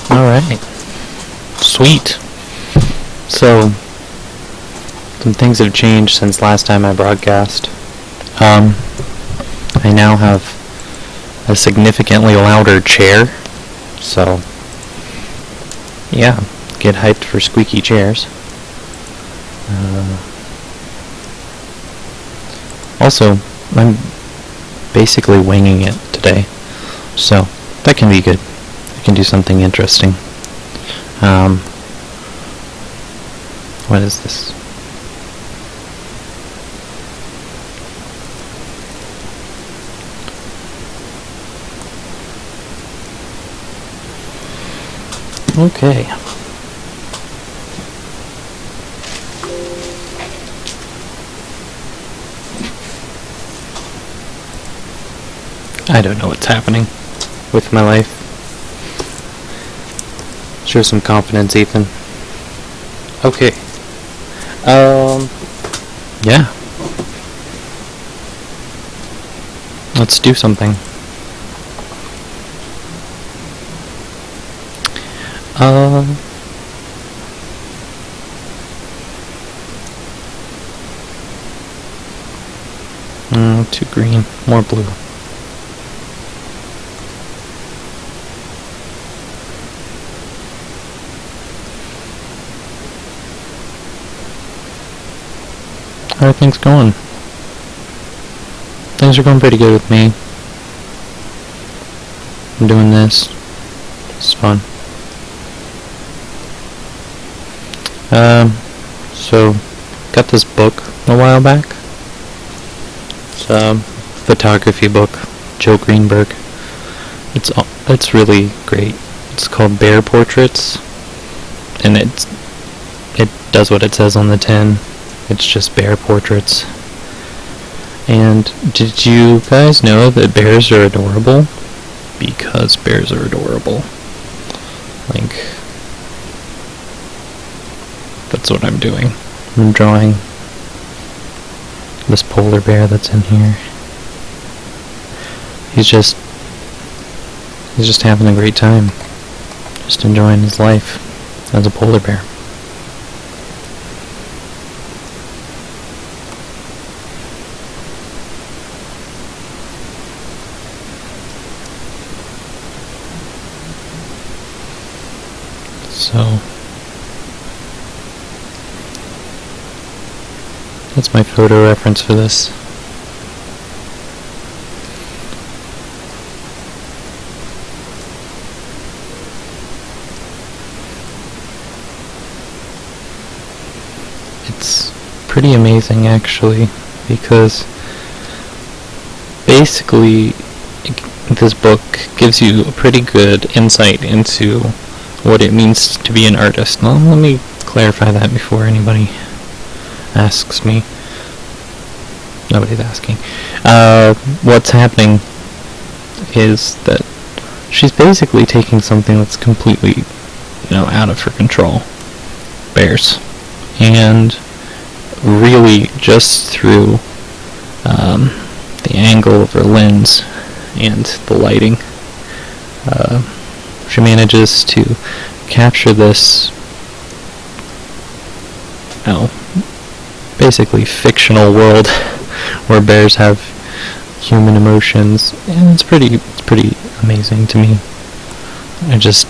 Alright. Sweet. So, some things have changed since last time I broadcast. I now have a significantly louder chair. So, yeah, get hyped for squeaky chairs. Also, I'm basically winging it today, so that can be good. I can do something interesting. What is this? Okay. I don't know what's happening with my life. Show some confidence, Ethan. Okay. Yeah. Let's do something. 2 green, more blue. How are things going? Things are going pretty good with me. I'm doing this. It's fun. So, got this book a while back. It's a photography book, Joe Greenberg. It's really great. It's called Bear Portraits, and it does what it says on the tin. It's just bear portraits. And did you guys know that bears are adorable? Because bears are adorable. Like, that's what I'm doing. I'm drawing this polar bear that's in here. He's just having a great time. Just enjoying his life as a polar bear. So, that's my photo reference for this. It's pretty amazing, actually, because basically this book gives you a pretty good insight into what it means to be an artist. Well, let me clarify that before anybody asks me. Nobody's asking. What's happening is that she's basically taking something that's completely, out of her control. Bears. And really just through the angle of her lens and the lighting, she manages to capture this, basically fictional world where bears have human emotions, and it's pretty amazing to me. It's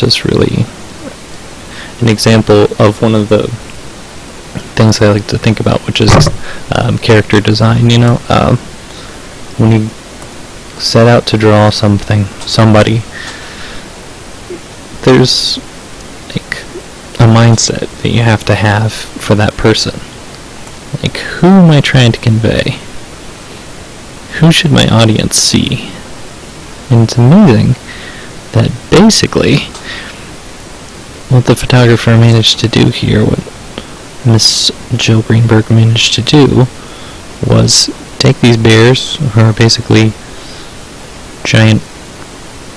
just really an example of one of the things I like to think about, which is character design. When you set out to draw somebody, there's like a mindset that you have to have for that person. Like, who am I trying to convey? Who should my audience see? And it's amazing that basically what the photographer managed to do here, what Miss Joe Greenberg managed to do, was take these bears, who are basically giant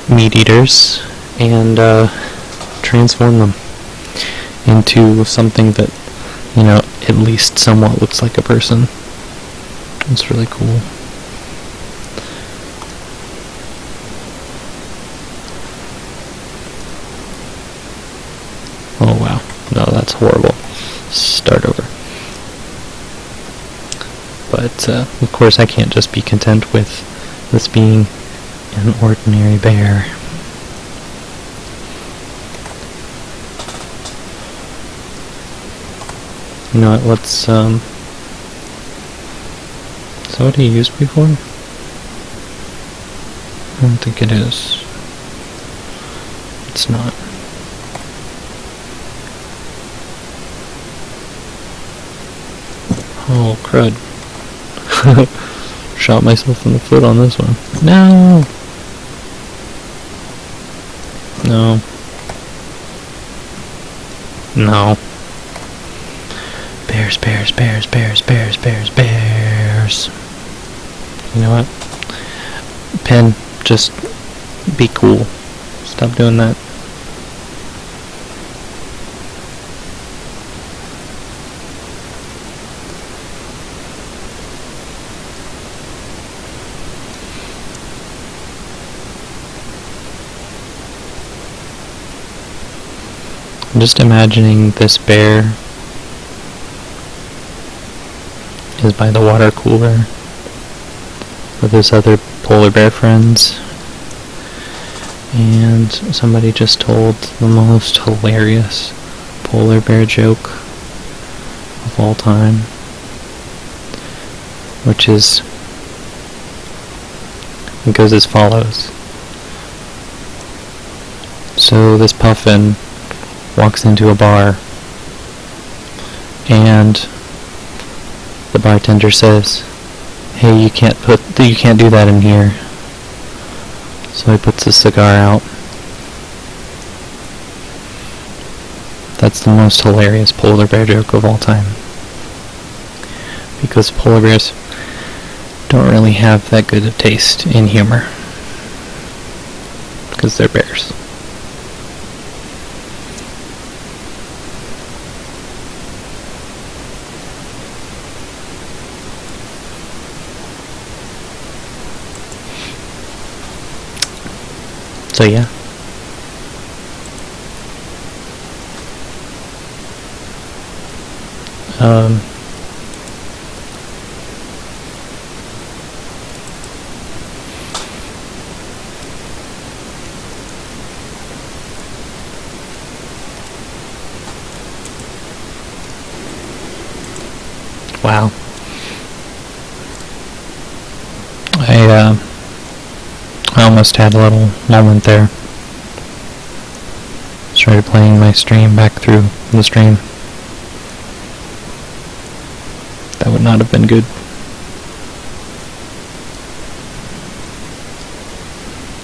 meat eaters, and transform them into something that, at least somewhat looks like a person. It's really cool. horrible. Start over. But, of course, I can't just be content with this being an ordinary bear. You know what, let's, is that what he used before? I don't think it is. It's not. Oh, crud. Shot myself in the foot on this one. No! No. No. Bears, bears, bears, bears, bears, bears, bears. You know what? Pen, just be cool. Stop doing that. I'm just imagining this bear is by the water cooler with his other polar bear friends, and somebody just told the most hilarious polar bear joke of all time, which is, it goes as follows. So this puffin walks into a bar, and the bartender says, "Hey, you can't do that in here." So he puts a cigar out. That's the most hilarious polar bear joke of all time. Because polar bears don't really have that good of taste in humor. Because they're bears. So yeah. Wow. I almost had a little moment there. Started playing my stream back through the stream. That would not have been good.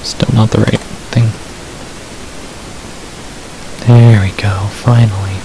Still not the right thing. There we go, finally.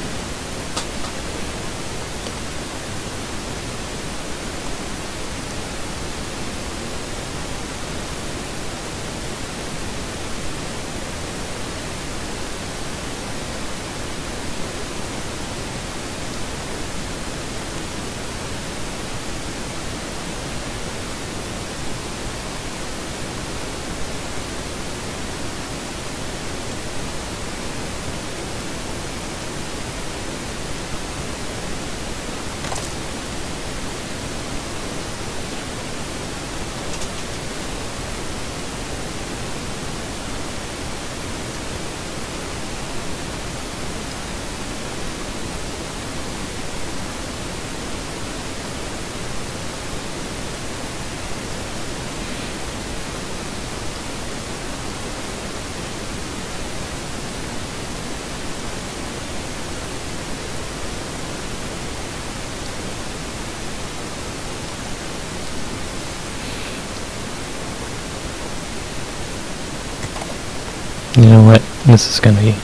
You know what? This is gonna be...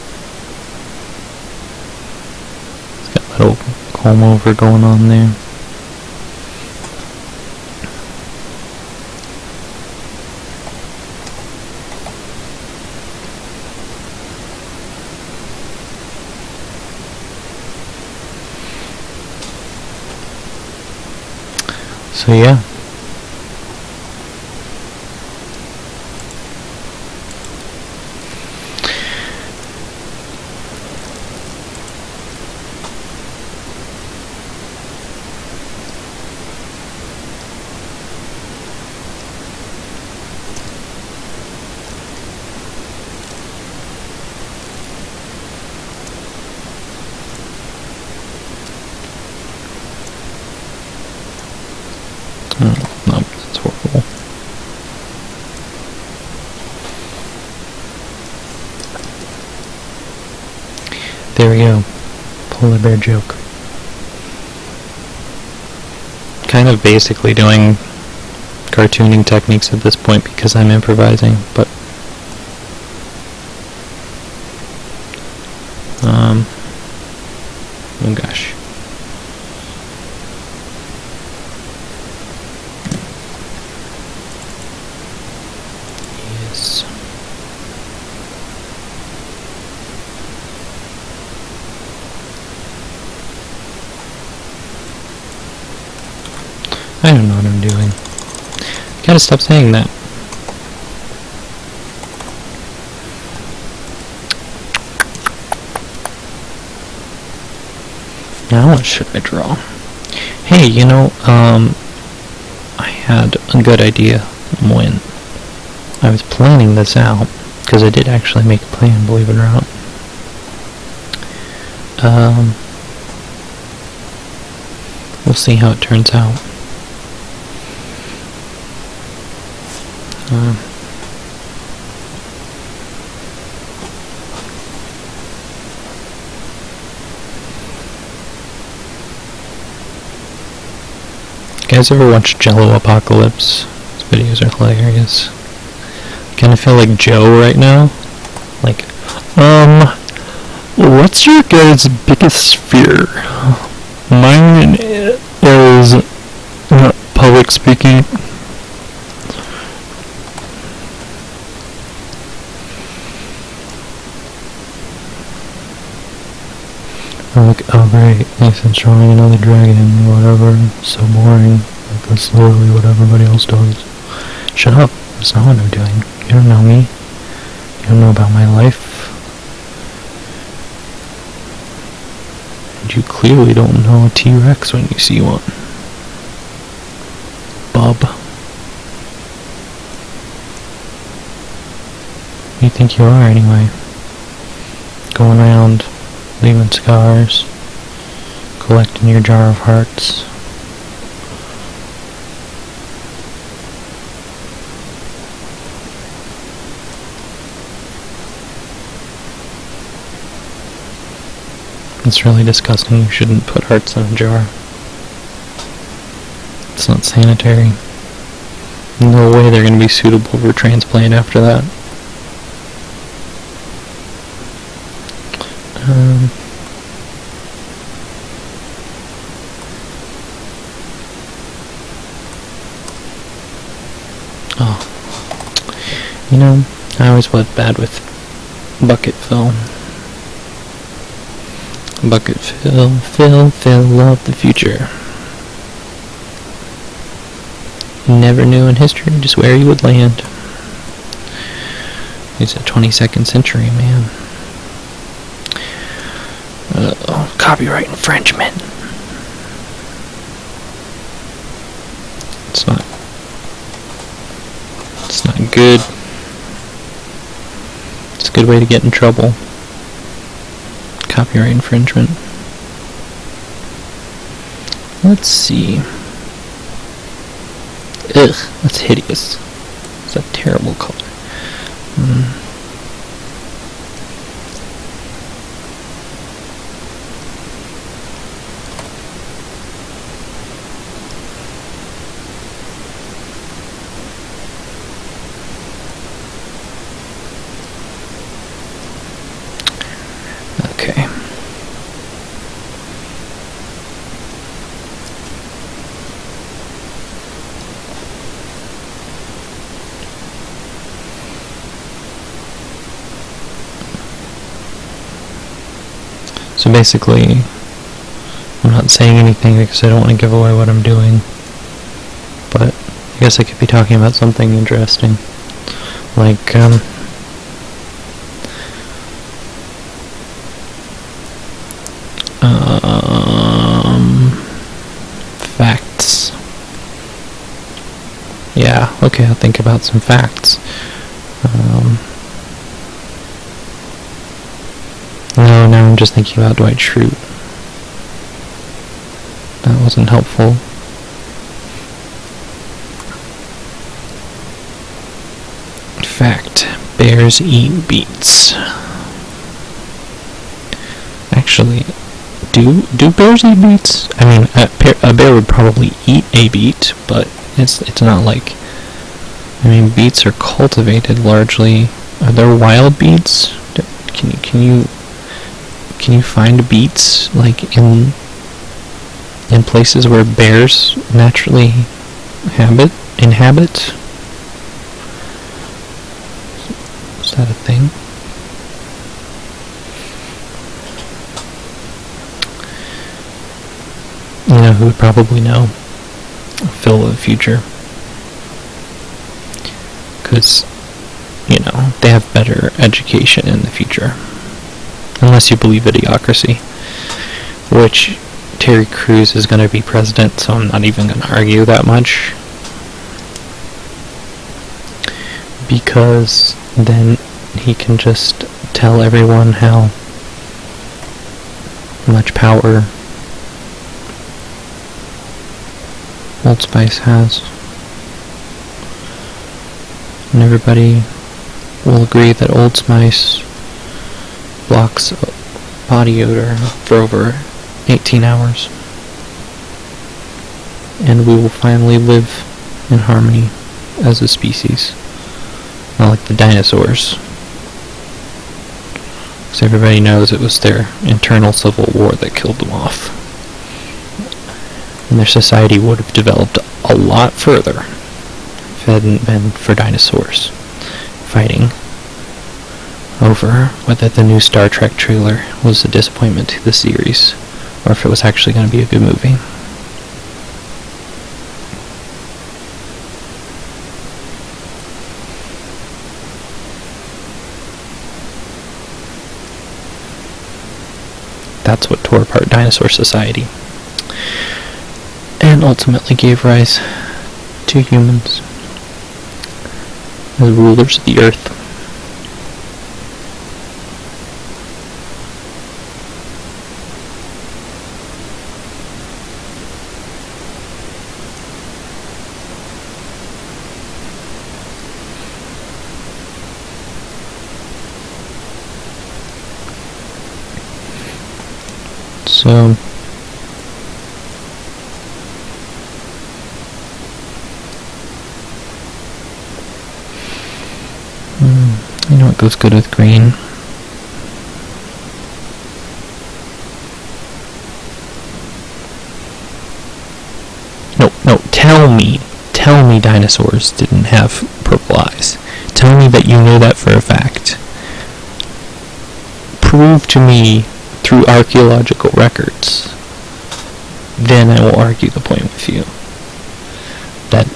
It's got a little comb over going on there. So yeah. Oh, no, that's horrible. There we go. Polar bear joke. Kind of basically doing cartooning techniques at this point because I'm improvising, but oh gosh. Yes. I don't know what I'm doing. Gotta stop saying that. Now what should I draw? Hey, you know, I had a good idea when I was planning this out, because I did actually make a plan, believe it or not. We'll see how it turns out. You guys ever watch Jello Apocalypse? His videos are hilarious. I kind of feel like Joe right now. Like, what's your guys' biggest fear? Mine is public speaking. Like, oh great, Nathan's drawing another dragon, whatever, so boring. Like, that's literally what everybody else does. Shut up, that's not what I'm doing. You don't know me. You don't know about my life. And you clearly don't know a T-Rex when you see one. Bub. Who do you think you are, anyway? Going around leaving scars, collecting your jar of hearts. It's really disgusting. You shouldn't put hearts in a jar. It's not sanitary. No way they're going to be suitable for transplant after that. Oh. You know, I always was bad with bucket fill. Bucket fill, fill of the future. You never knew in history just where you would land. It's a 22nd century, man. Copyright infringement. It's not good. It's a good way to get in trouble. Copyright infringement. Let's see. Ugh, that's hideous. It's a terrible color. Okay. So basically, I'm not saying anything because I don't want to give away what I'm doing, but I guess I could be talking about something interesting, like, facts. Yeah, okay, I'll think about some facts. No, now I'm just thinking about Dwight Schrute. That wasn't helpful. fact, bears eat beets. Actually, do bears eat beets? I mean, a bear would probably eat a beet, but it's not like... I mean, beets are cultivated largely. Are there wild beets? Can you find beets like in places where bears naturally inhabit? Is that a thing? You know who would probably know? Phil of the future. Because, you know, they have better education in the future. Unless you believe Idiocracy. Which Terry Crews is going to be president, so I'm not even going to argue that much. Because then he can just tell everyone how much power Old Spice has. And everybody will agree that Old Spice blocks body odor for over 18 hours. And we will finally live in harmony as a species. Not like the dinosaurs. Because everybody knows it was their internal civil war that killed them off. And their society would have developed a lot further if it hadn't been for dinosaurs fighting over whether the new Star Trek trailer was a disappointment to the series or if it was actually going to be a good movie. That's what tore apart Dinosaur Society and ultimately gave rise to humans as rulers of the earth. So, you know what goes good with green? No, tell me dinosaurs didn't have purple eyes. Tell me that you know that for a fact. Prove to me through archaeological records. Then I will argue the point with you. That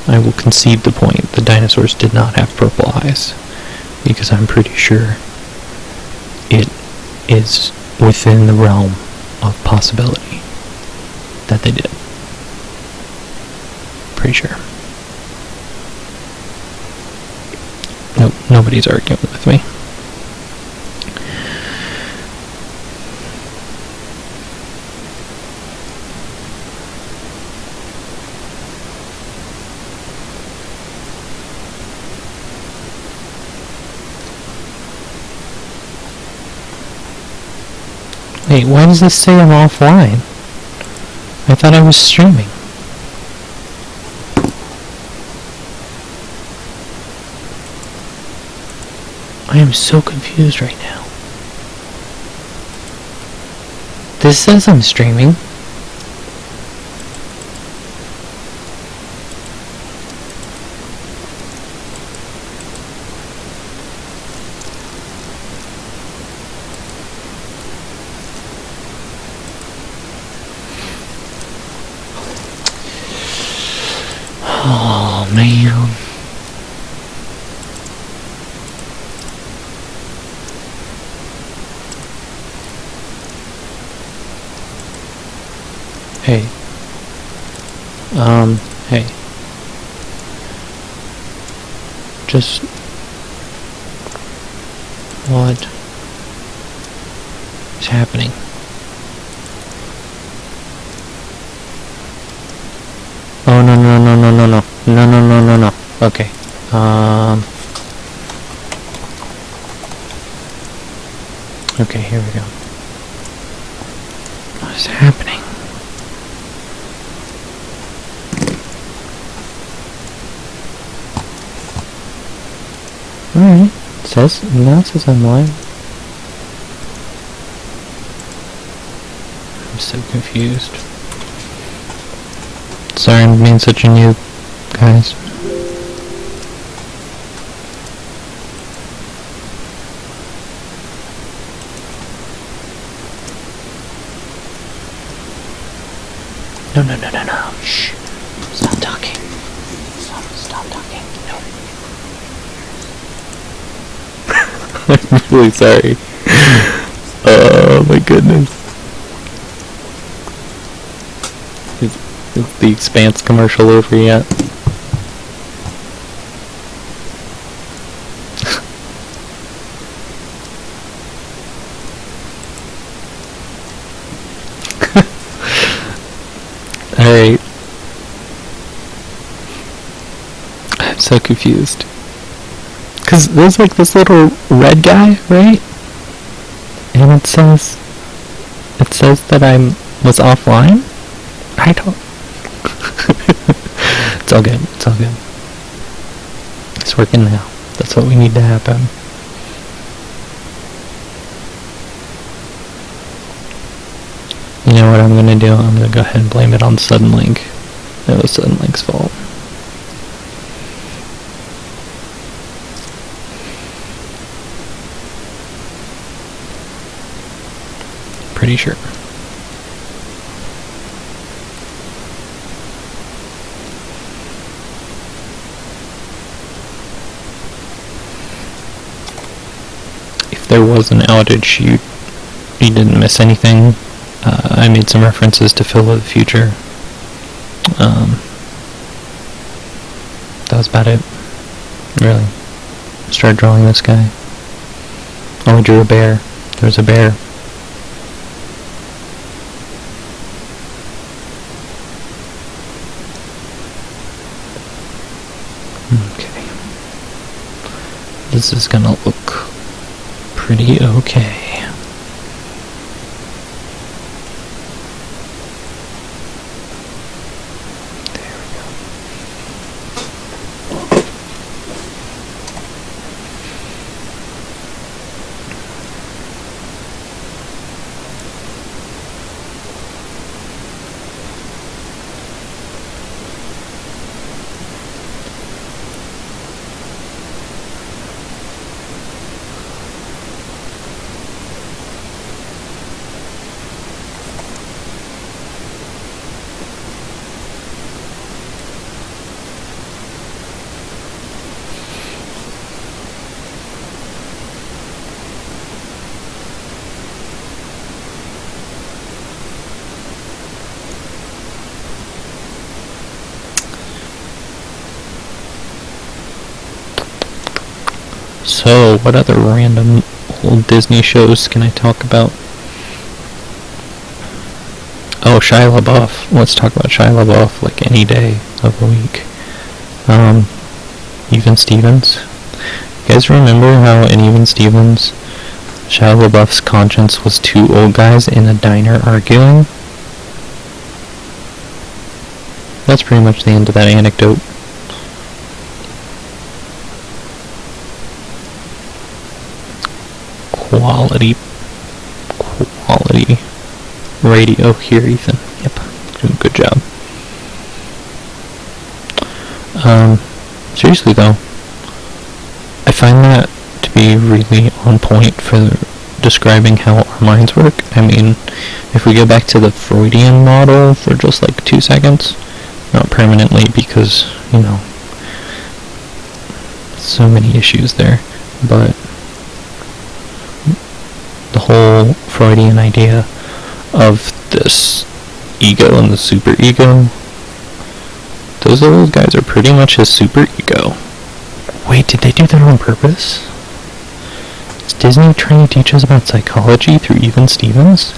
I will concede the point the dinosaurs did not have purple eyes. Because I'm pretty sure it is within the realm of possibility that they did. Pretty sure. Nope, nobody's arguing with me. Wait, why does this say I'm offline? I thought I was streaming. I am so confused right now. This says I'm streaming. Oh, man. Hey. Hey. Just... What is happening? Oh, no. Okay. Okay, here we go. What is happening? Alright, now it says I'm live. I'm so confused. Sorry I'm being such a noob, guys. No. Shh. Stop talking. Stop talking. No. I'm really sorry. Oh my goodness. Is the Expanse commercial over yet? Alright. I'm so confused. Cause there's like this little red guy, right? And it says that I was offline? I don't... It's all good. It's working now. That's what we need to happen. You know what I'm gonna do? I'm gonna go ahead and blame it on Suddenlink. It was Suddenlink's fault. Pretty sure. If there was an outage, you didn't miss anything. I made some references to Phil of the Future. That was about it. Really. Started drawing this guy. Oh, I drew a bear. There's a bear. Okay. This is gonna look pretty okay. So, what other random old Disney shows can I talk about? Oh, Shia LaBeouf. Let's talk about Shia LaBeouf like any day of the week. Even Stevens. You guys remember how in Even Stevens, Shia LaBeouf's conscience was two old guys in a diner arguing? That's pretty much the end of that anecdote. Quality radio here, Ethan. Yep, doing a good job. Seriously though, I find that to be really on point for describing how our minds work. I mean, if we go back to the Freudian model for just like 2 seconds, not permanently because, you know, so many issues there, but the whole Freudian idea of this ego and the superego, those old guys are pretty much his superego. Wait, did they do that on purpose? Is Disney trying to teach us about psychology through Even Stevens?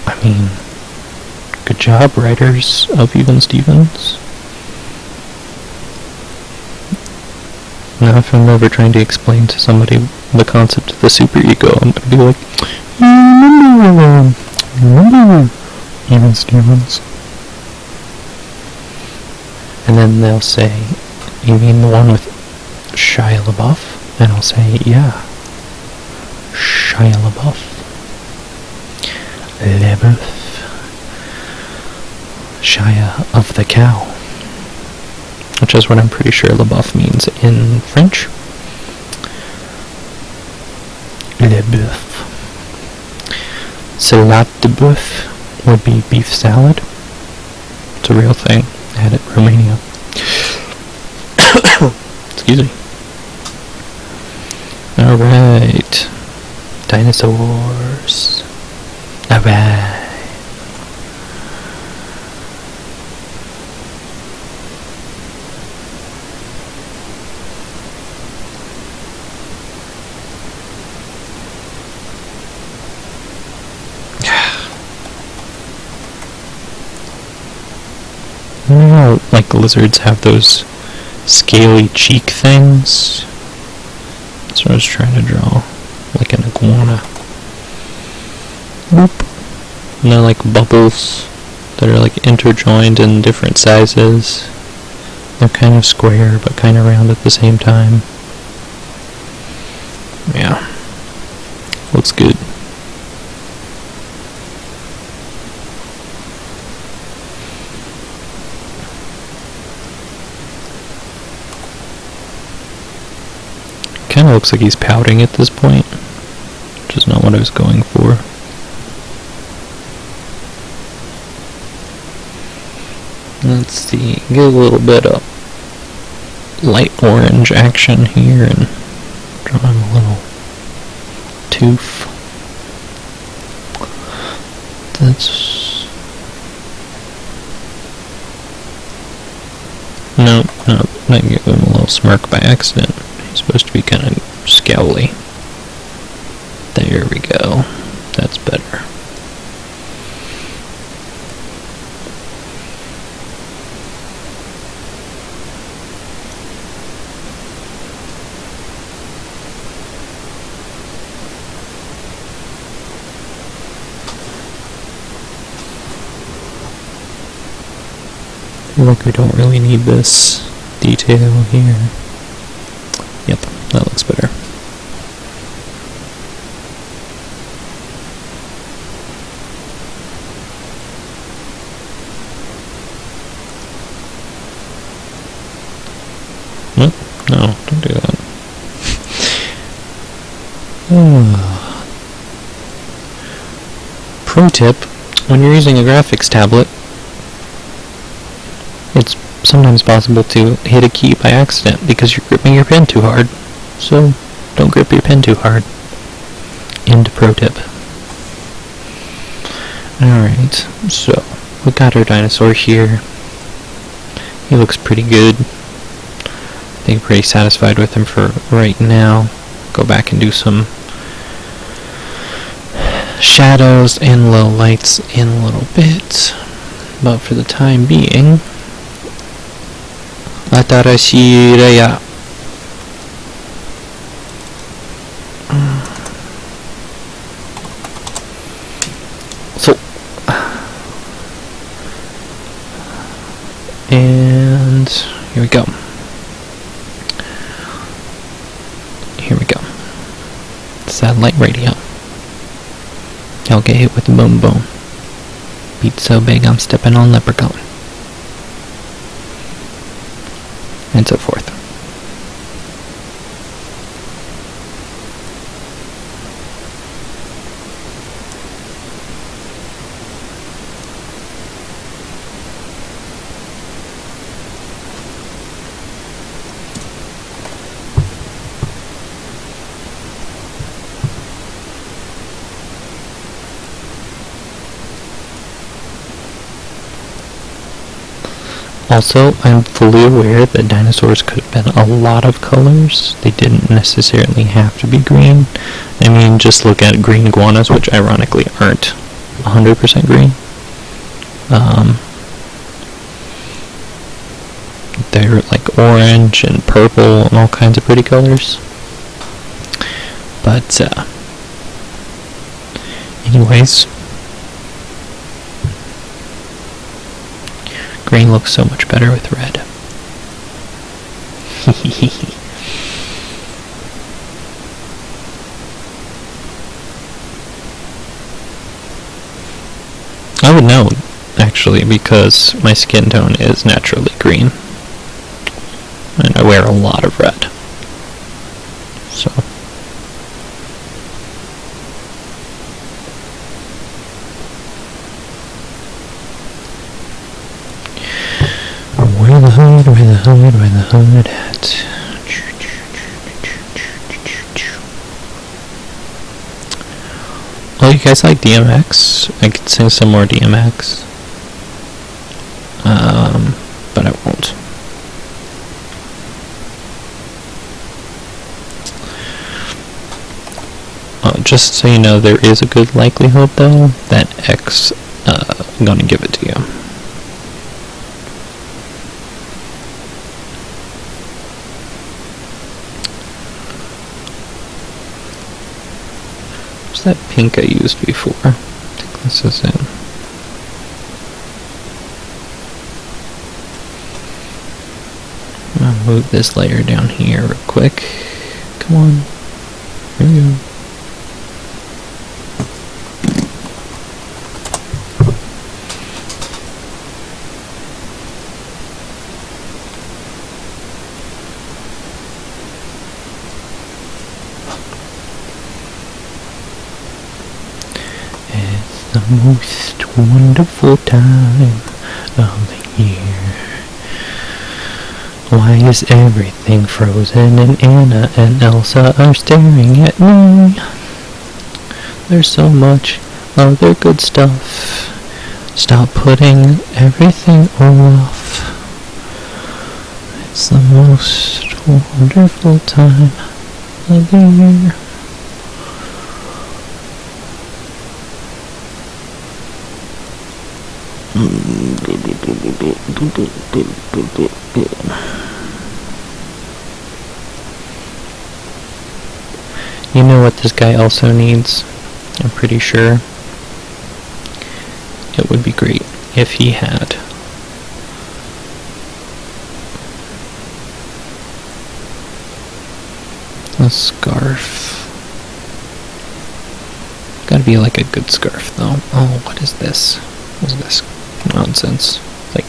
I mean, good job, writers of Even Stevens. Now, if I'm ever trying to explain to somebody the concept of the superego, I'm gonna be like, remember Even Stevens? And then they'll say, you mean the one with Shia LaBeouf? And I'll say, yeah, Shia LaBeouf. LaBeouf. Shia of the cow. Which is what I'm pretty sure LaBeouf means in French. Le Boeuf. Salade de Boeuf would be beef salad. It's a real thing. I had it in Romania. Excuse me. Alright. Dinosaurs. Alright. You know how, like, lizards have those scaly cheek things? That's what I was trying to draw. Like an iguana. Boop. And they're like bubbles that are like interjoined in different sizes. They're kind of square, but kind of round at the same time. Yeah. Looks good. Kind of looks like he's pouting at this point, which is not what I was going for. Let's see, get a little bit of light orange action here and draw him a little tooth. That's... No, I gave him a little smirk by accident. He's supposed to be kind of scowly. There we go. That's better. I feel like we don't really need this detail here. Yep, that looks better. Nope, no, don't do that. Pro tip, when you're using a graphics tablet, it's sometimes possible to hit a key by accident because you're gripping your pen too hard. So, don't grip your pen too hard. End pro tip. Alright, so, we got our dinosaur here. He looks pretty good. I think I'm pretty satisfied with him for right now. Go back and do some shadows and low lights in a little bit. But for the time being, Atarashi Raya. So, and here we go. Here we go. Satellite radio. I'll get hit with a boom boom. Beat so big I'm stepping on leprechaun. And so forth. Also, I'm fully aware that dinosaurs could have been a lot of colors. They didn't necessarily have to be green. I mean, just look at green iguanas, which ironically aren't 100% green. they're like orange and purple and all kinds of pretty colors. But anyways, green looks so much better with red. I would know, actually, because my skin tone is naturally green. And I wear a lot of red. So. Where the hood, where the hood, where the hood at? Oh, you guys like DMX? I could sing some more DMX. But I won't. Just so you know, there is a good likelihood, though, that X gonna give it to you. What's that pink I used before? I think this is it. I'll move this layer down here real quick. Come on. Here we go. It's the most wonderful time of the year. Why is everything frozen and Anna and Elsa are staring at me? There's so much other good stuff. Stop putting everything off. It's the most wonderful time of the year. You know what this guy also needs? I'm pretty sure it would be great if he had a scarf. Gotta be like a good scarf though. Oh, what is this? What is this nonsense? Like,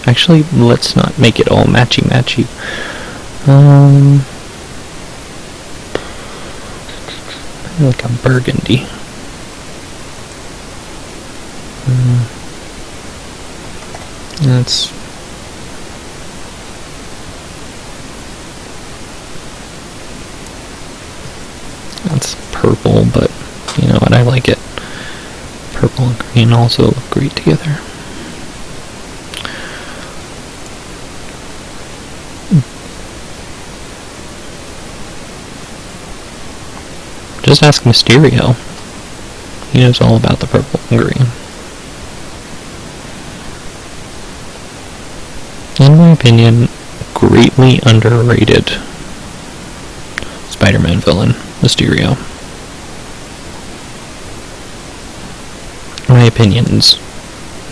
actually, let's not make it all matchy-matchy. Like a burgundy. That's purple, but you know what, I like it. Purple and green also look great together. Just ask Mysterio. He knows all about the purple and green. In my opinion, greatly underrated Spider-Man villain, Mysterio. My opinions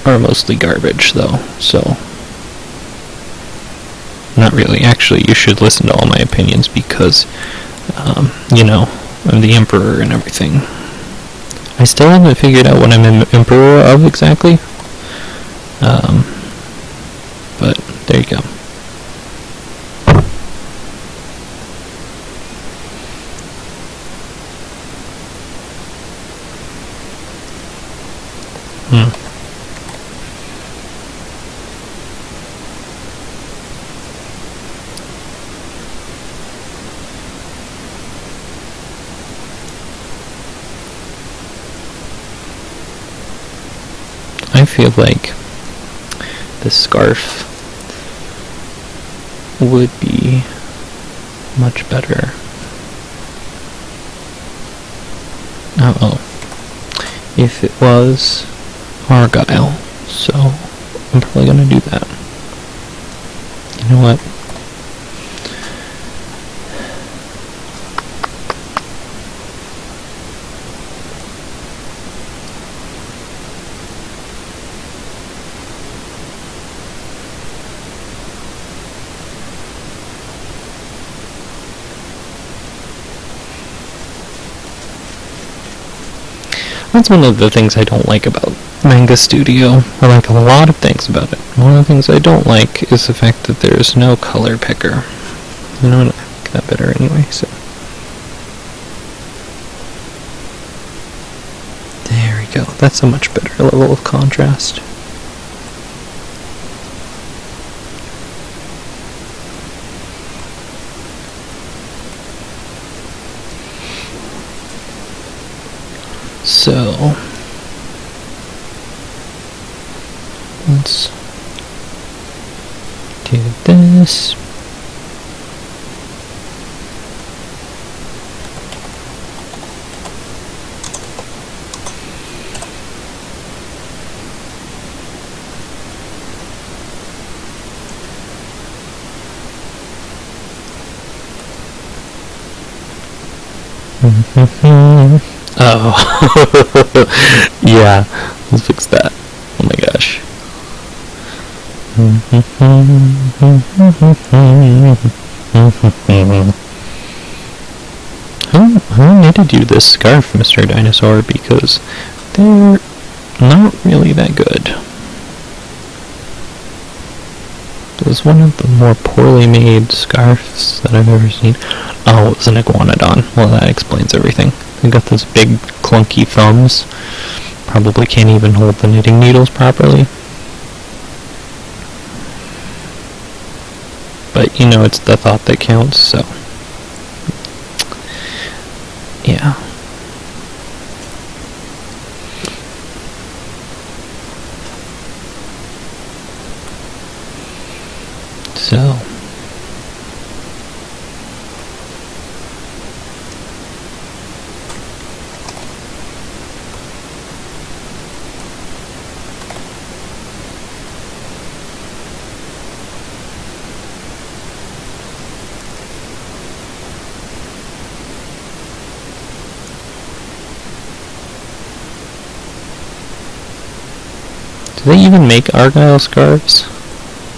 are mostly garbage, though, so not really. Actually, you should listen to all my opinions because, you know, I'm the Emperor and everything. I still haven't figured out what I'm an Emperor of exactly. But there you go. I feel like the scarf would be much better. If it was Argyle. So I'm probably gonna do that. You know what? That's one of the things I don't like about Manga Studio. I like a lot of things about it. One of the things I don't like is the fact that there is no color picker. You know what? I like that better anyway, so. There we go. That's a much better level of contrast. So, let's do this. Oh, yeah, let's fix that. Oh my gosh. Who knitted you this scarf, Mr. Dinosaur? Because they're not really that good. It was one of the more poorly made scarves that I've ever seen. Oh, it was an iguanodon. Well, that explains everything. They got those big, clunky thumbs. Probably can't even hold the knitting needles properly. But, you know, it's the thought that counts, so. Yeah. So. Do they even make Argyle scarves?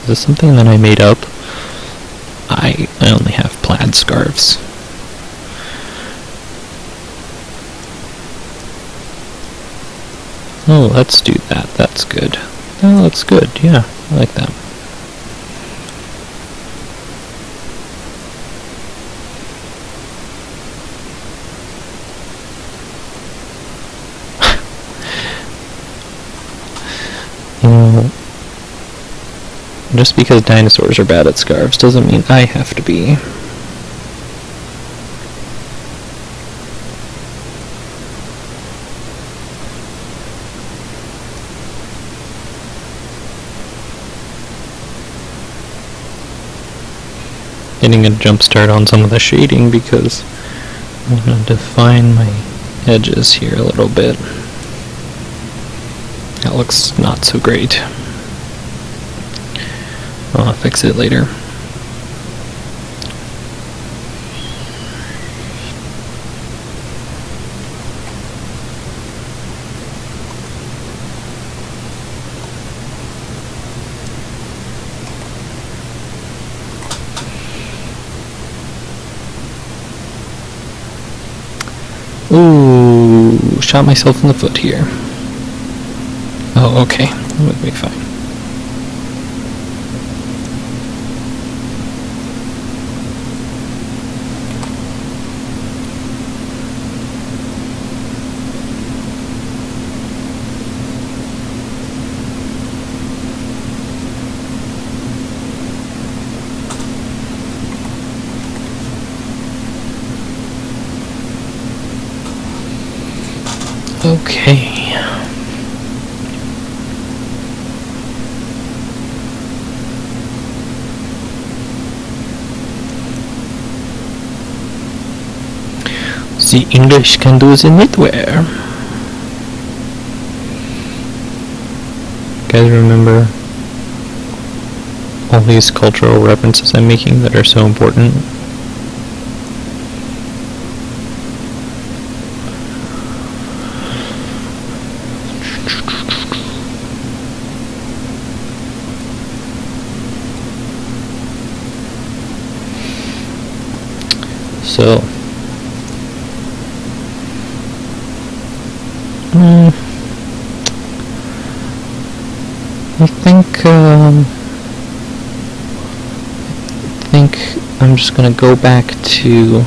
Is this something that I made up? I only have plaid scarves. Oh, let's do that. That's good. Oh, that's good. Yeah, I like that. You know, just because dinosaurs are bad at scarves doesn't mean I have to be. Getting a jump start on some of the shading because I'm going to define my edges here a little bit. That looks not so great. I'll fix it later. Ooh, shot myself in the foot here. Oh, okay. That would be fine. Okay. The English can do the knitwear. Guys remember all these cultural references I'm making that are so important. So, I think I'm just gonna go back to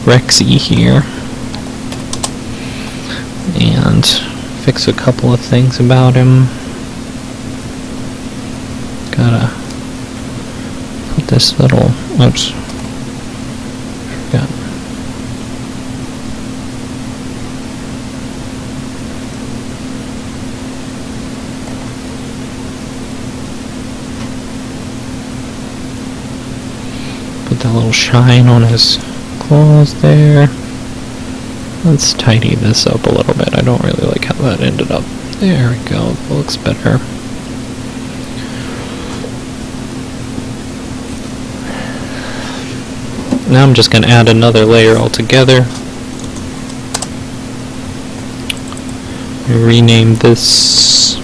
Rexy here and fix a couple of things about him. Gotta put this little, oops, forgot. Put that little shine on his claws there. Let's tidy this up a little bit. I don't really like how that ended up. There we go, it looks better. Now I'm just going to add another layer altogether. Rename this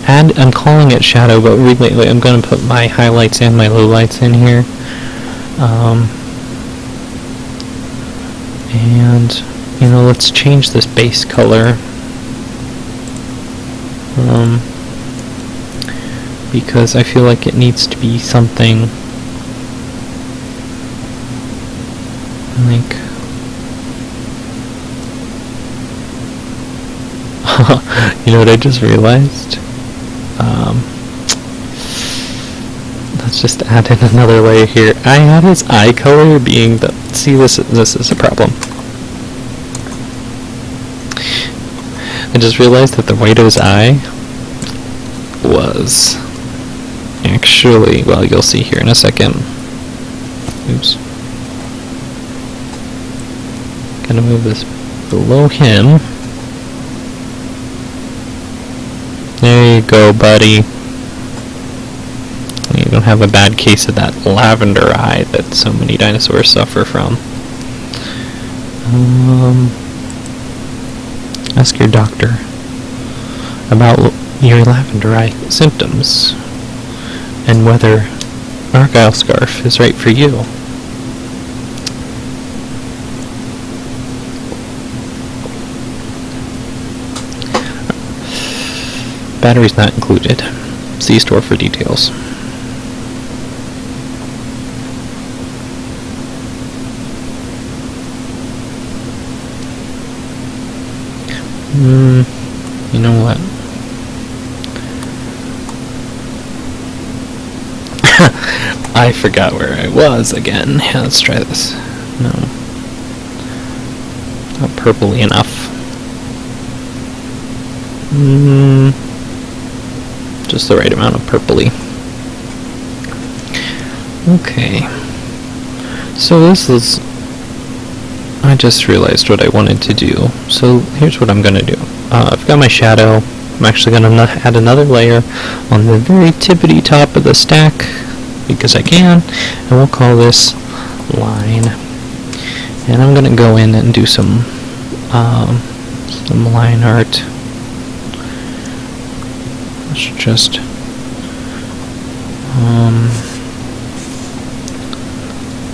I'm calling it shadow, but really I'm going to put my highlights and my lowlights in here. And, you know, let's change this base color. Because I feel like it needs to be something like you know what I just realized? Let's just add in another layer here. I had his eye color being the... See, this is a problem. I just realized that the white of his eye was actually... Well, you'll see here in a second. Oops. Gonna move this below him. There you go, buddy. You don't have a bad case of that lavender eye that so many dinosaurs suffer from. Ask your doctor about your lavender eye symptoms and whether Argyle scarf is right for you. Batteries not included. See store for details. You know what? I forgot where I was again. Yeah, let's try this. No. Not purpley enough. Just the right amount of purpley. Okay. So this is... I just realized what I wanted to do. So here's what I'm going to do. I've got my shadow. I'm actually going to add another layer on the very tippity top of the stack because I can. And we'll call this line. And I'm going to go in and do some line art. Let's just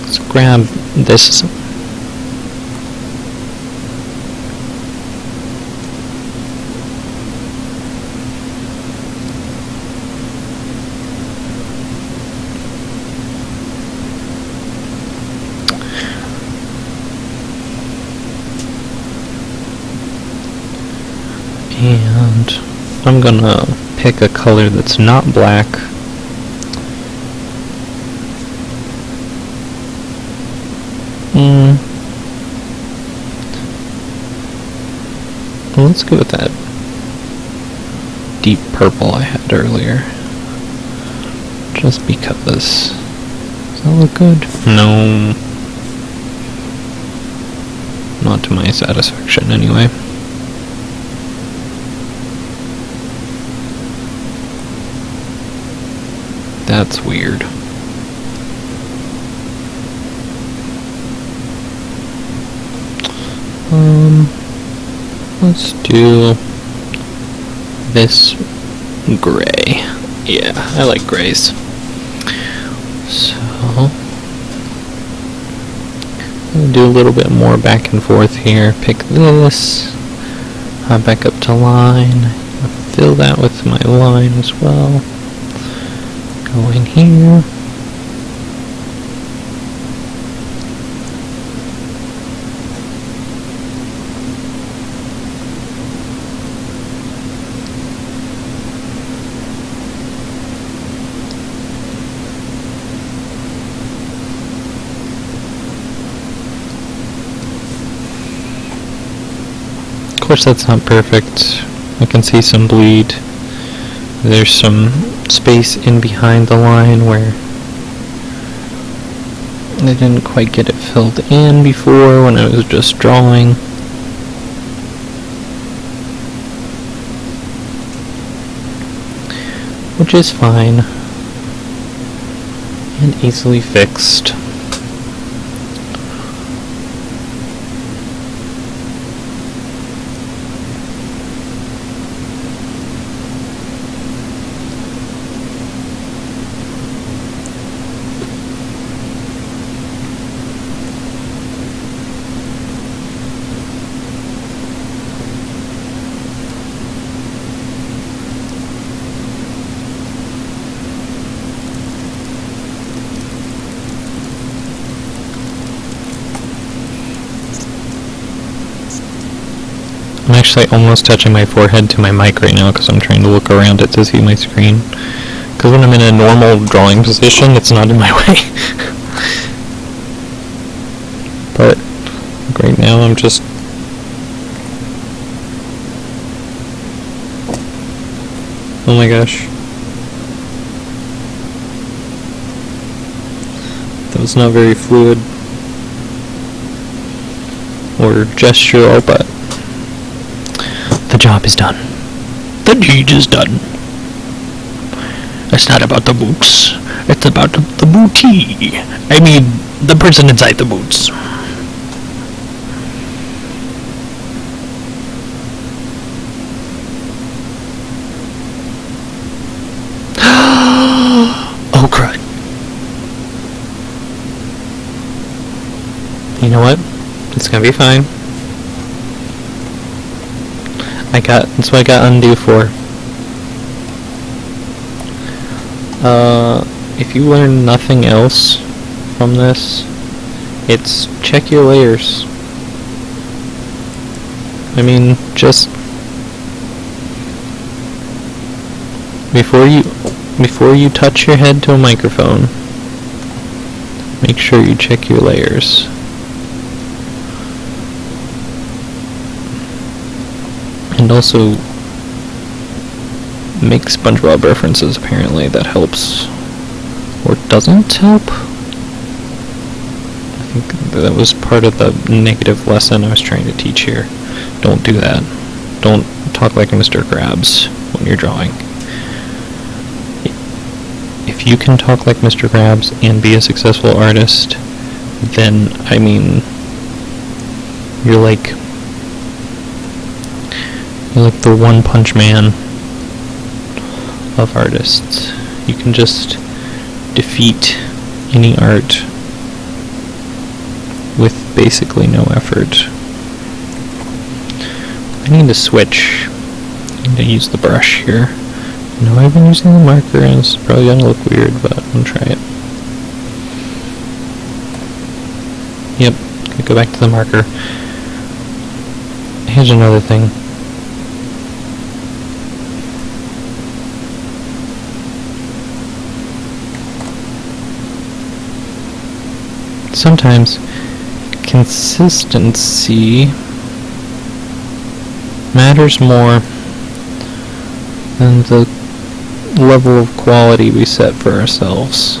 let's grab this. And I'm gonna pick a color that's not black. Let's go with that deep purple I had earlier. Just because Does that look good? No. Not to my satisfaction, anyway. That's weird. Let's do this gray. Yeah, I like grays. So, I'll do a little bit more back and forth here. Pick this, back up to line, fill that with my line as well. Go in here. Of course that's not perfect. I can see some bleed. There's some space in behind the line where I didn't quite get it filled in before when I was just drawing. Which is fine. And easily fixed. I'm actually almost touching my forehead to my mic right now because I'm trying to look around it to see my screen. Because when I'm in a normal drawing position, it's not in my way. But right now I'm just... Oh my gosh. That was not very fluid or gestural, but the job is done. The deed is done. It's not about the boots. It's about the booty. I mean, the person inside the boots. Oh, crud. You know what? It's gonna be fine. That's what I got undo for. If you learn nothing else from this, it's check your layers. I mean, just before you touch your head to a microphone, make sure you check your layers. And also make SpongeBob references, apparently. That helps. Or doesn't help? I think that was part of the negative lesson I was trying to teach here. Don't do that. Don't talk like Mr. Krabs when you're drawing. If you can talk like Mr. Krabs and be a successful artist, then, I mean, you're like the one-punch man of artists. You can just defeat any art with basically no effort. I need to switch. I need to use the brush here. I know I've been using the marker and it's probably gonna look weird, but I'm gonna try it. Yep, gonna go back to the marker. Here's another thing. Sometimes consistency matters more than the level of quality we set for ourselves.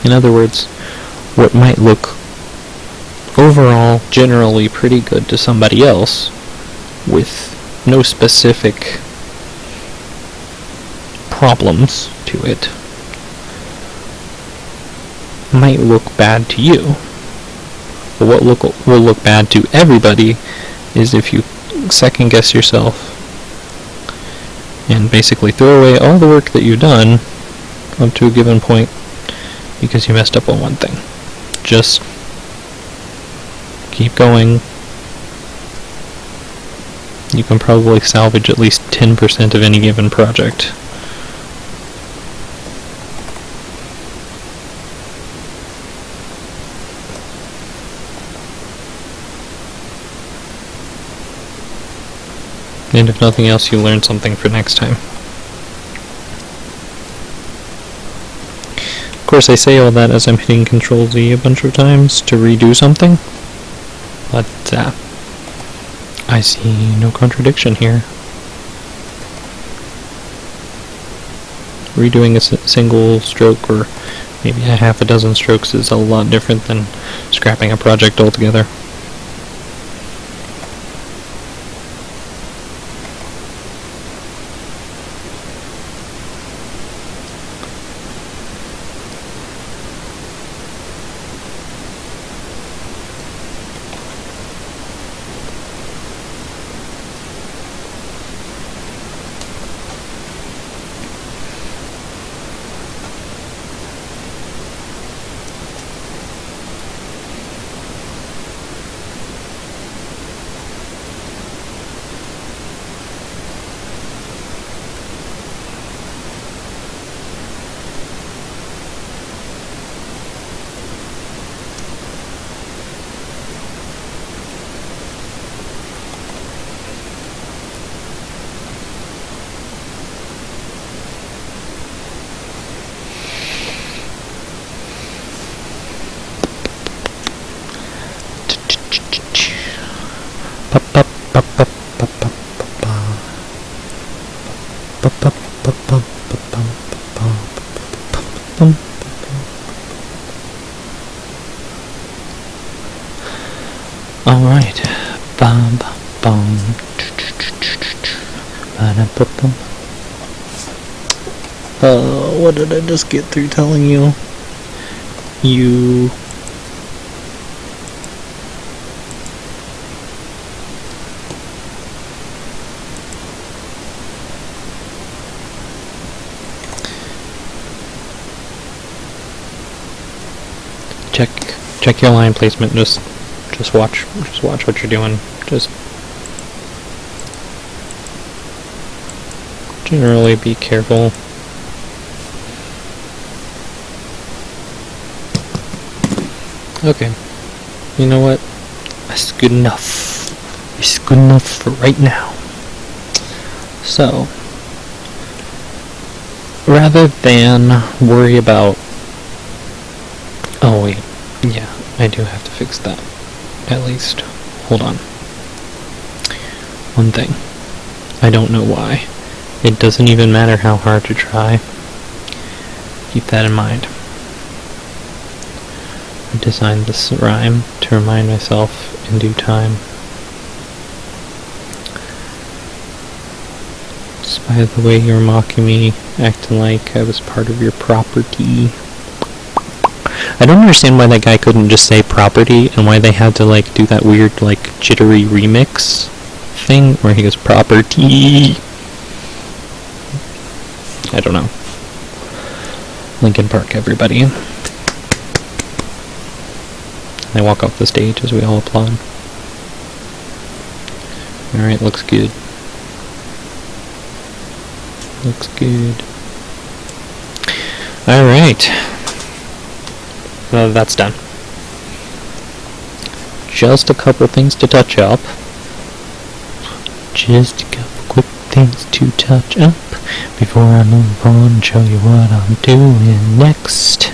In other words, what might look overall generally pretty good to somebody else with no specific problems to it might look bad to you. But what will look bad to everybody is if you second guess yourself and basically throw away all the work that you've done up to a given point because you messed up on one thing. Just keep going. You can probably salvage at least 10% of any given project. And if nothing else, you learn something for next time. Of course, I say all that as I'm hitting Control-Z a bunch of times to redo something, but I see no contradiction here. Redoing a single stroke or maybe a half a dozen strokes is a lot different than scrapping a project altogether. Alright. What did I just get through telling you? You... Check your line placement. Just watch what you're doing. Just generally be careful. Okay. You know what? That's good enough. It's good enough for right now. So, rather than worry about... Oh wait, yeah, I do have to fix that. At least. Hold on. One thing. I don't know why. It doesn't even matter how hard to try. Keep that in mind. I designed this rhyme to remind myself in due time. Despite the way you're mocking me, acting like I was part of your property. I don't understand why that guy couldn't just say property and why they had to like do that weird like jittery remix thing where he goes property. I don't know. Linkin Park, everybody. They walk off the stage as we all applaud. Alright, looks good. Looks good. Alright. That's done. Just a couple things to touch up. Just a couple quick things to touch up before I move on and show you what I'm doing next.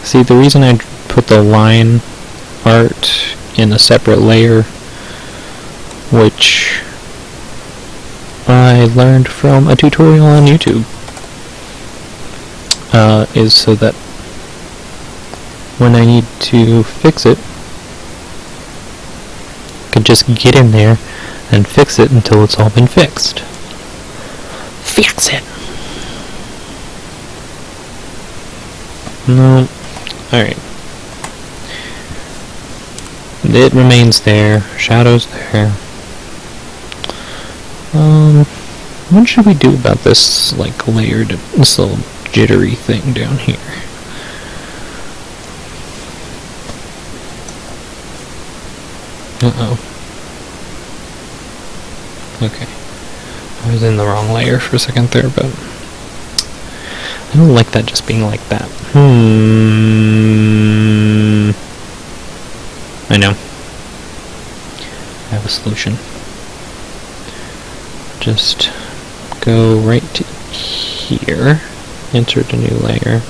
See, the reason I put the line art in a separate layer, which I learned from a tutorial on YouTube. Is so that when I need to fix it, I can just get in there and fix it until it's all been fixed. Fix it! No. Alright. It remains there. Shadow's there. What should we do about this, like, layered, this little jittery thing down here? Uh-oh. Okay. I was in the wrong layer for a second there, but I don't like that just being like that. I know. I have a solution. Just go right to here, insert a new layer.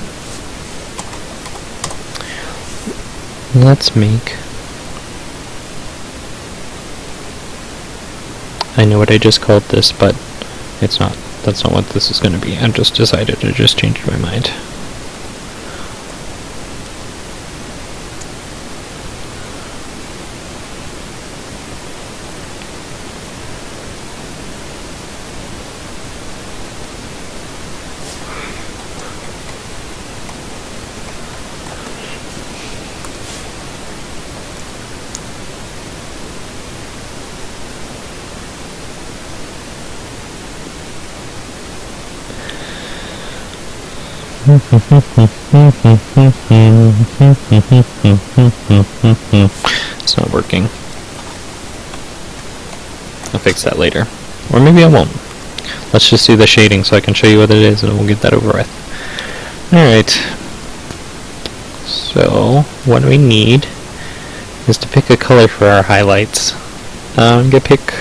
Let's make... I know what I just called this, but it's not. That's not what this is going to be. I just decided to just change my mind. It's not working. I'll fix that later. Or maybe I won't. Let's just do the shading so I can show you what it is and we'll get that over with. Alright. So, what we need is to pick a color for our highlights. I'm gonna pick...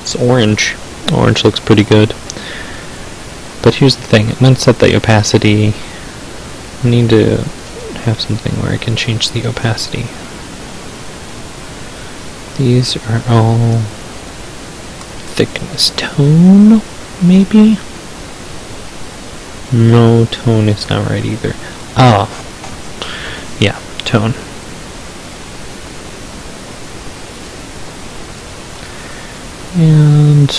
It's orange. Orange looks pretty good. But here's the thing, I'm going to set the opacity. I need to have something where I can change the opacity. These are all thickness. Tone, maybe? No, tone is not right either. Ah, yeah, tone. And...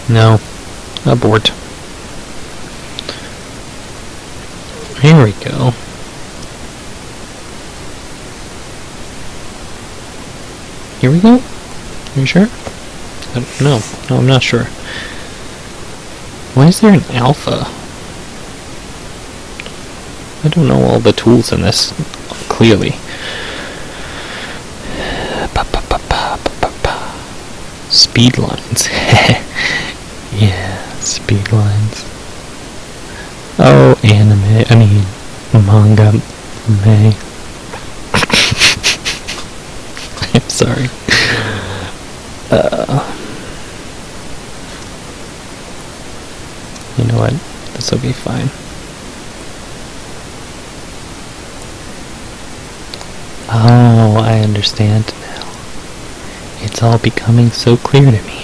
no, abort. Here we go. Here we go? Are you sure? No, I'm not sure. Why is there an alpha? I don't know all the tools in this clearly. Speed lines. Yeah, speed lines. Oh, anime. I mean, manga. May. I'm sorry. You know what? This will be fine. Oh, I understand now. It's all becoming so clear to me.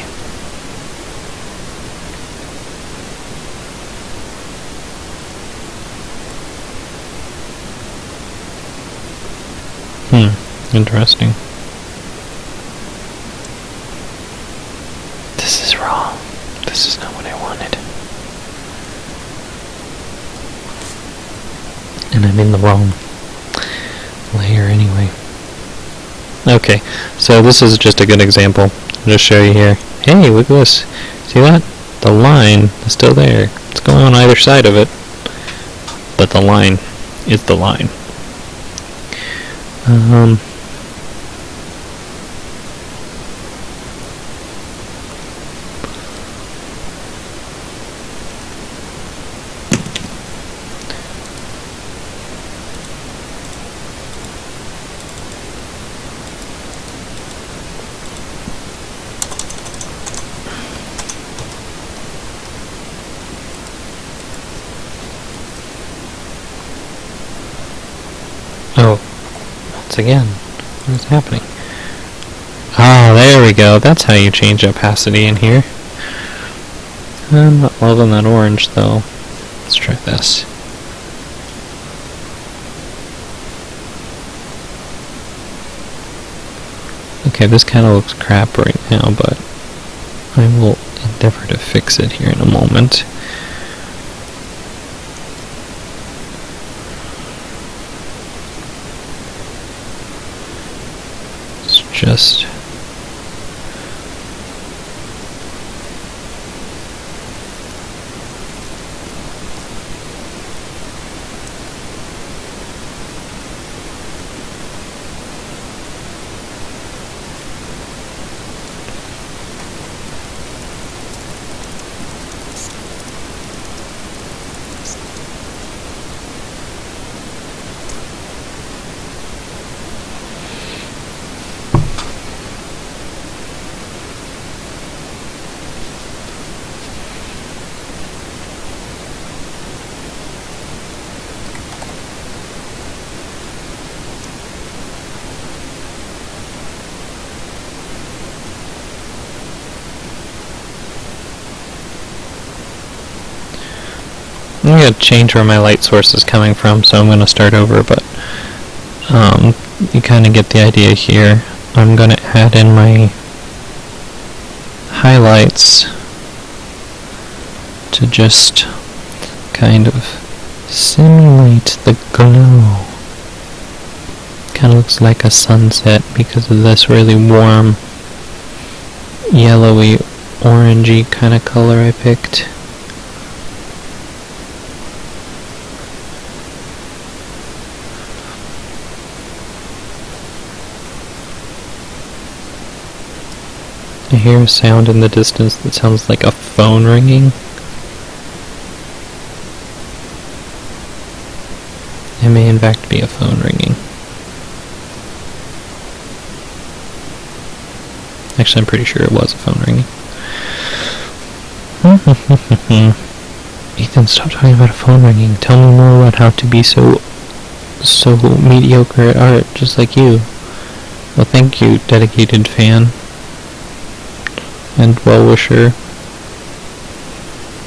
Interesting. This is wrong. This is not what I wanted. And I'm in the wrong layer anyway. Okay, so this is just a good example. I'll just show you here. Hey, look at this. See that? The line is still there. It's going on either side of it. But the line is the line. again. What is happening? Ah, there we go. That's how you change opacity in here. I'm not loving that orange, though. Let's try this. Okay, this kind of looks crap right now, but I will endeavor to fix it here in a moment. It's just... I'm going to change where my light source is coming from, so I'm going to start over, but you kind of get the idea here. I'm going to add in my highlights to just kind of simulate the glow. Kind of looks like a sunset because of this really warm, yellowy, orangey kind of color I picked. I hear a sound in the distance that sounds like a phone ringing. It may in fact be a phone ringing. Actually, I'm pretty sure it was a phone ringing. Ethan, stop talking about a phone ringing. Tell me more about how to be so mediocre at art, just like you. Well, thank you, dedicated fan. And well-wisher.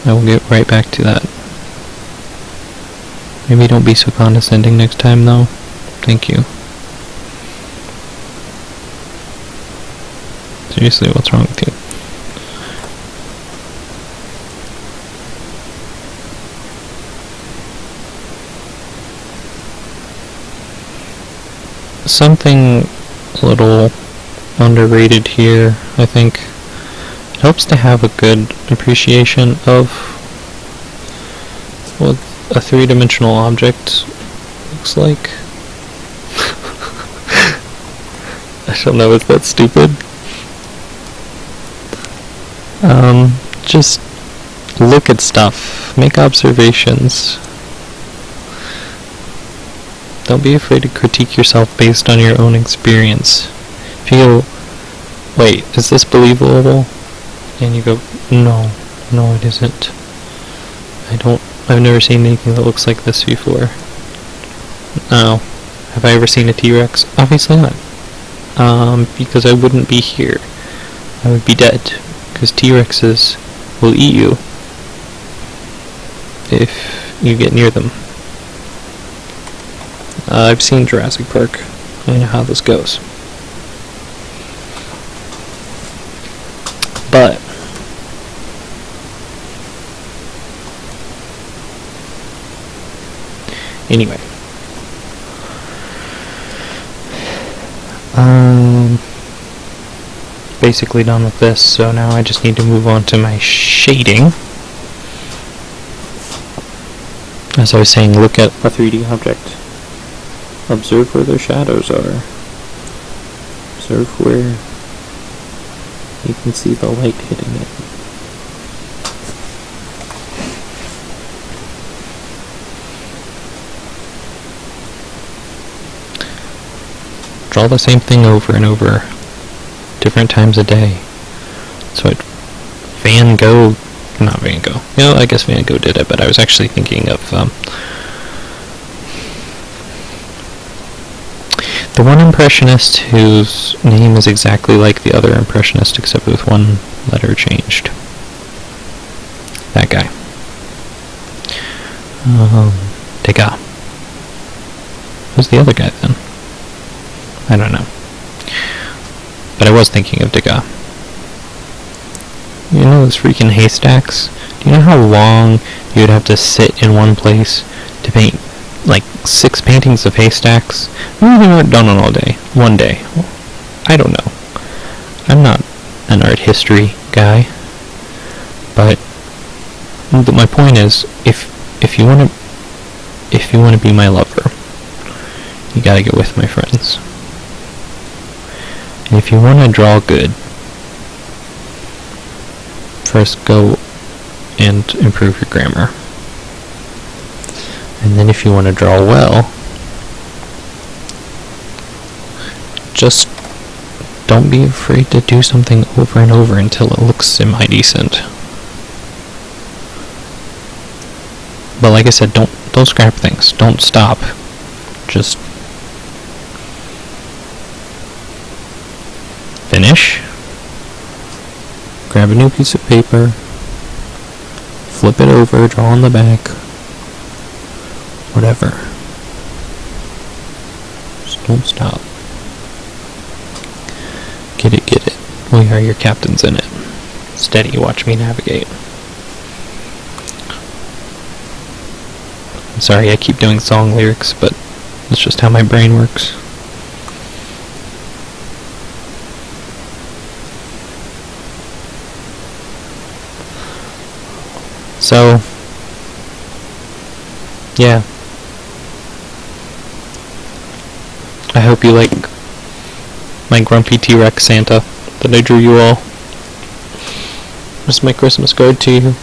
I will get right back to that. Maybe don't be so condescending next time, though. Thank you. Seriously, what's wrong with you? Something a little underrated here, I think. It helps to have a good appreciation of what a three-dimensional object looks like. I don't know, is that stupid? Just look at stuff, make observations. Don't be afraid to critique yourself based on your own experience. If you go, wait, is this believable? And you go, no, it isn't. I've never seen anything that looks like this before. Oh, have I ever seen a T-Rex? Obviously not. Because I wouldn't be here. I would be dead. Because T-Rexes will eat you if you get near them. I've seen Jurassic Park. I know how this goes. But anyway, basically done with this, so now I just need to move on to my shading. As I was saying, look at a 3D object. Observe where their shadows are. Observe where you can see the light hitting it. Draw the same thing over and over, different times a day. So Van Gogh, not Van Gogh. You know, I guess Van Gogh did it, but I was actually thinking of The one impressionist whose name is exactly like the other impressionist except with one letter changed. That guy. Degas. Who's the other guy then? I don't know. But I was thinking of Degas. You know those freaking haystacks? Do you know how long you would have to sit in one place to paint like 6 paintings of haystacks? Maybe they weren't done on all day. One day. I don't know. I'm not an art history guy. But my point is, if you wanna be my lover, you gotta get with my friends. And if you wanna draw good, first go and improve your grammar. And then if you want to draw well, just don't be afraid to do something over and over until it looks semi-decent. But like I said, don't scrap things. Don't stop. Just finish. Grab a new piece of paper. Flip it over, draw on the back. Whatever. Just don't stop. Get it, get it. We are your captains in it. Steady, watch me navigate. I'm sorry I keep doing song lyrics, but that's just how my brain works. So, yeah. I hope you like my grumpy T-Rex Santa that I drew you all. This is my Christmas card to you.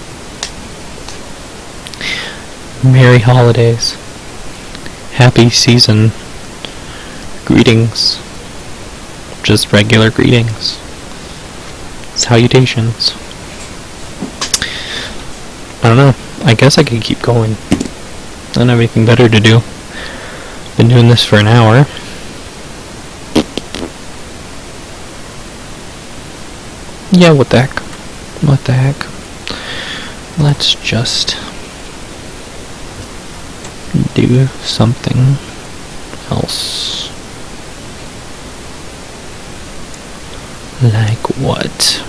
Merry holidays. Happy season. Greetings. Just regular greetings. Salutations. I don't know. I guess I could keep going. I don't have anything better to do. Been doing this for an hour. Yeah, what the heck? What the heck? Let's just do something else. Like what?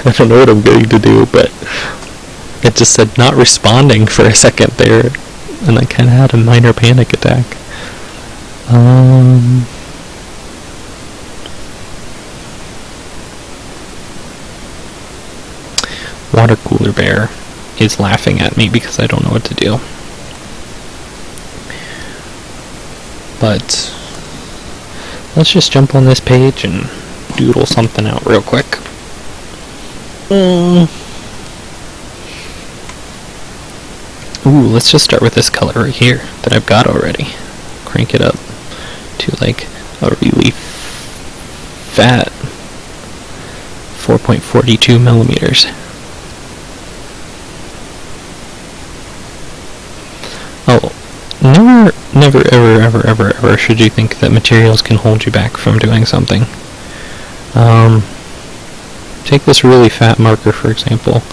I don't know what I'm going to do, but it just said not responding for a second there, and I kind of had a minor panic attack. Water Cooler Bear is laughing at me because I don't know what to do. But let's just jump on this page and doodle something out real quick. Ooh, let's just start with this color right here that I've got already. Crank it up to like a really fat 4.42 millimeters. Oh, never, ever should you think that materials can hold you back from doing something. Take this really fat marker, for example.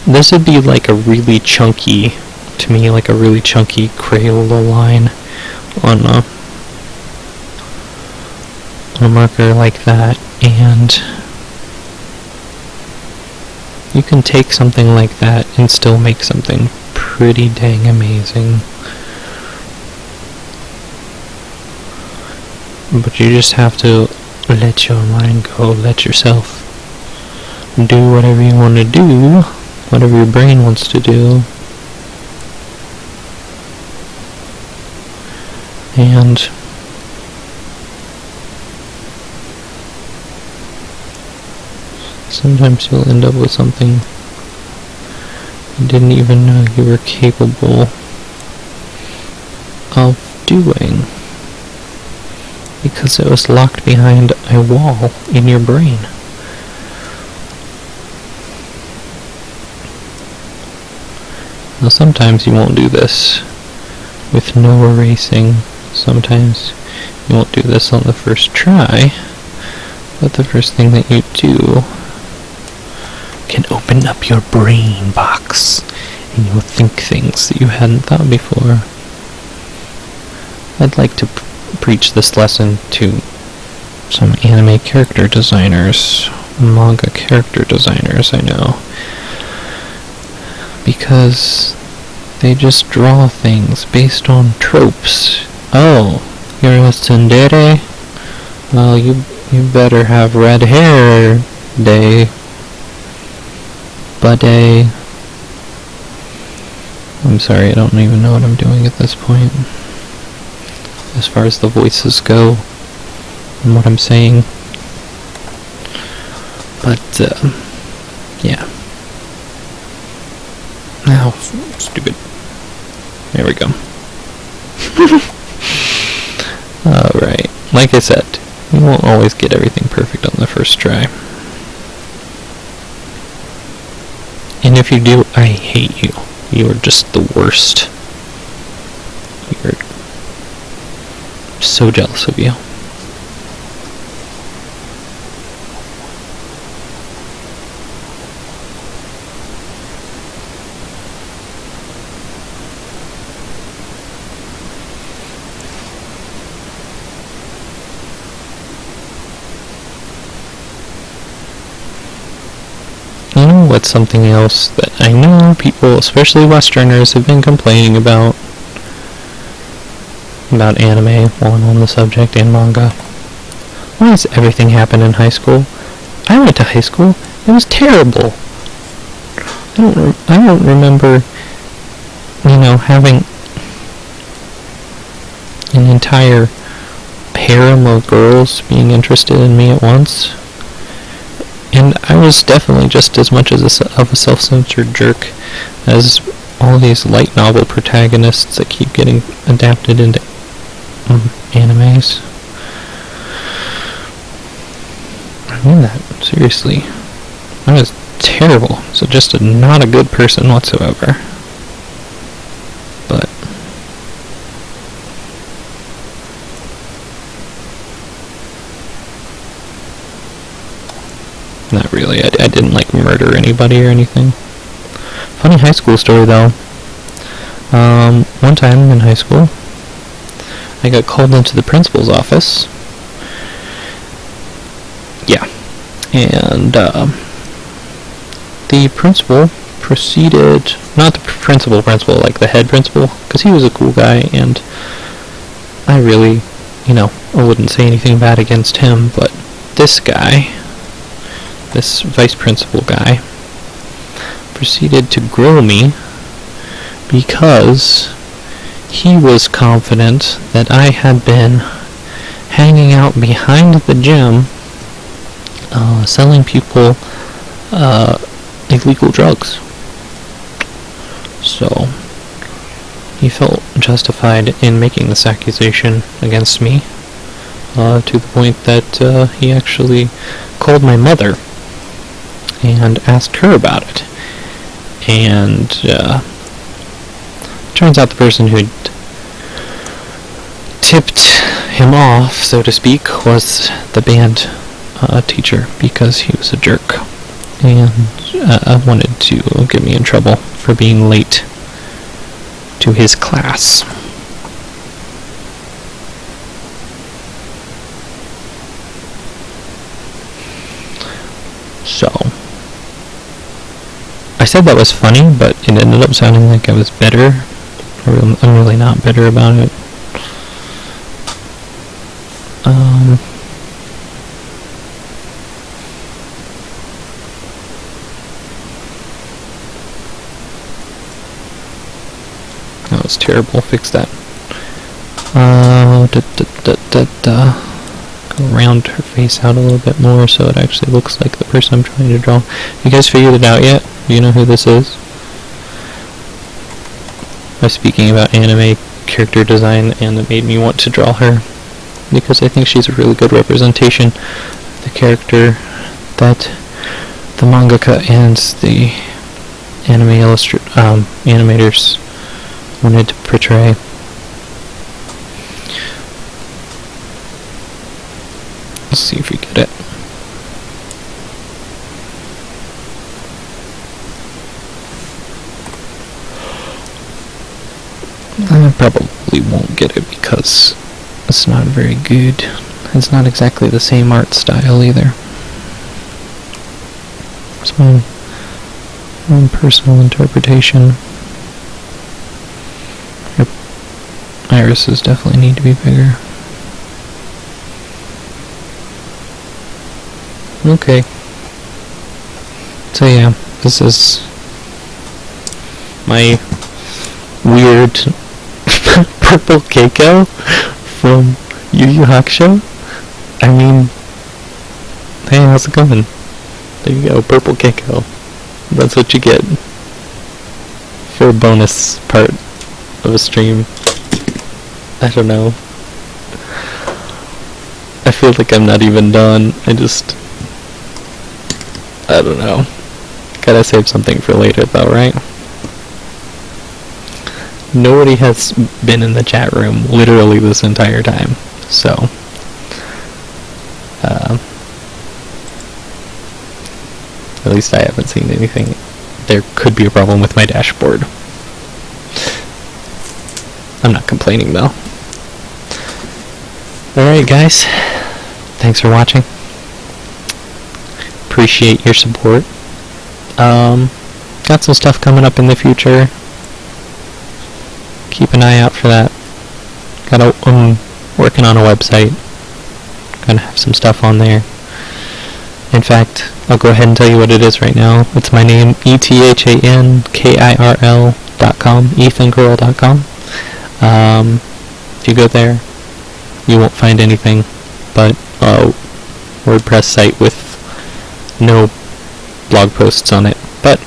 This would be like a really chunky, to me, like a really chunky Crayola line on a marker like that, and you can take something like that and still make something pretty dang amazing. But you just have to let your mind go, let yourself do whatever you want to do, whatever your brain wants to do. And sometimes you'll end up with something you didn't even know you were capable of doing because it was locked behind a wall in your brain. Now sometimes you won't do this with no erasing. Sometimes you won't do this on the first try, but the first thing that you do can open up your brain box and you'll think things that you hadn't thought before. I'd like to preach this lesson to some anime character designers, manga character designers I know, because they just draw things based on tropes. Oh, you're a tsundere? Well, you better have red hair day. Budday. I'm sorry, I don't even know what I'm doing at this point. As far as the voices go and what I'm saying. But, yeah. Ow, stupid. There we go. Alright, like I said, you won't always get everything perfect on the first try. And if you do, I hate you. You are just the worst. You're so jealous of you. You know what's something else that I know people, especially Westerners, have been complaining about anime while I'm on the subject and manga? Why does everything happen in high school? I went to high school. It was terrible. I don't remember, having an entire harem of girls being interested in me at once. And I was definitely just as much of a self-censored jerk as all these light novel protagonists that keep getting adapted into animes. I mean that, seriously. I was terrible, so just not a good person whatsoever. But not really. I didn't murder anybody or anything. Funny high school story though. One time in high school, I got called into the principal's office. Yeah. And the principal proceeded, not the principal, like the head principal, because he was a cool guy, and I really, I wouldn't say anything bad against him, but this guy, this vice principal guy, proceeded to grill me because he was confident that I had been hanging out behind the gym, selling people illegal drugs. So he felt justified in making this accusation against me, to the point that he actually called my mother and asked her about it. And turns out the person who tipped him off, so to speak, was the band teacher, because he was a jerk and wanted to get me in trouble for being late to his class. So I said that was funny, but it ended up sounding like I was bitter. I'm really not bitter about it. That was terrible. Fix that. round her face out a little bit more so it actually looks like the person I'm trying to draw. You guys figured it out yet? Do you know who this is? I was speaking about anime character design, and it made me want to draw her because I think she's a really good representation of the character that the mangaka and the animators wanted to portray. Let's see if you get it. I probably won't get it because it's not very good. It's not exactly the same art style either. It's my own personal interpretation. Her irises definitely need to be bigger. Okay. So yeah, this is my weird purple Keiko from Yu Yu Hakusho. I mean, hey, how's it going? There you go, purple Keiko. That's what you get for a bonus part of a stream. I don't know. I feel like I'm not even done. I don't know. Gotta save something for later though, right? Nobody has been in the chat room literally this entire time, so at least I haven't seen anything. There could be a problem with my dashboard. I'm not complaining though. Alright guys, thanks for watching. Appreciate your support. Got some stuff coming up in the future. Keep an eye out for that. Working on a website. Gonna have some stuff on there. In fact, I'll go ahead and tell you what it is right now. It's my name, ethankirl.com, ethankirl.com. If you go there, you won't find anything but a WordPress site with no blog posts on it. But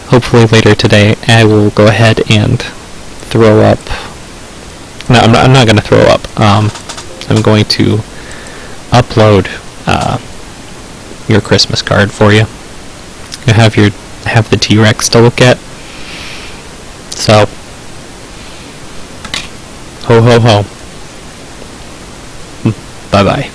hopefully later today I will go ahead and throw up. No, I'm not going to throw up. I'm going to upload your Christmas card for you. You have the T-Rex to look at. So, ho ho ho. Bye bye.